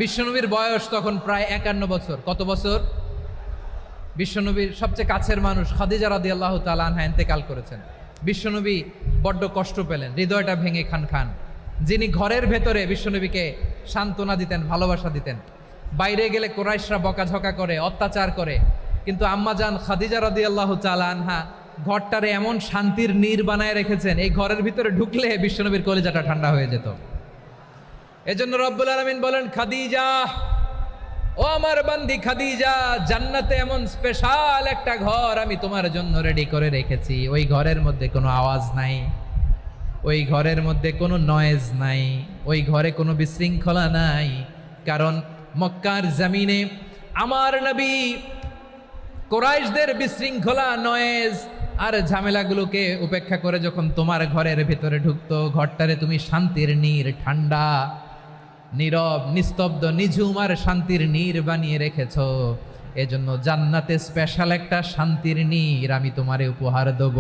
বিশ্বনবীর বয়স তখন প্রায় 51 বছর। কত বছর? বিশ্বনবীর সবচেয়ে কাছের মানুষ খাদিজা রাদিয়াল্লাহু তাআলা আনহা ইন্তেকাল করেছেন। বিশ্বনবী বড্ড কষ্ট পেলেন, হৃদয়টা ভেঙে খান খান। যিনি ঘরের ভেতরে বিশ্বনবীকে সান্ত্বনা দিতেন, ভালোবাসা দিতেন, বাইরে গেলে কুরাইশরা বকাঝকা করে, অত্যাচার করে, কিন্তু আম্মাজান খাদিজা রাদিয়াল্লাহু তাআলা আনহা ঘরটারে এমন শান্তির নীড় বানায় রেখেছেন, এই ঘরের ভিতরে ঢুকলে বিশ্বনবীর কলিজাটা ঠান্ডা হয়ে যেত। এজন্য রব্বুল আলামিন বলেন, খাদিজা, ও আমার বান্দি খাদিজা, জান্নাতে এমন স্পেশাল একটা ঘর আমি তোমার জন্য রেডি করে রেখেছি। ওই ঘরের মধ্যে কোনো আওয়াজ নাই, ওই ঘরের মধ্যে কোনো নয়েজ নাই, ওই ঘরে কোনো বিশৃঙ্খলা নাই। কারণ মক্কার জমিনে আমার নবী কুরাইশদের বিশৃঙ্খলা, নয়েজ আর ঝামেলাগুলোকে উপেক্ষা করে যখন তোমার ঘরের ভিতরে ঢুকতো, ঘরটারে তুমি শান্তির নীড়, ঠান্ডা, নীরব, নিস্তব্ধ, নিঝুম আর শান্তির নীড় বানিয়ে রেখেছ। এজন্য জান্নাতে স্পেশাল একটা শান্তির নীড় আমি তোমারে উপহার দেব।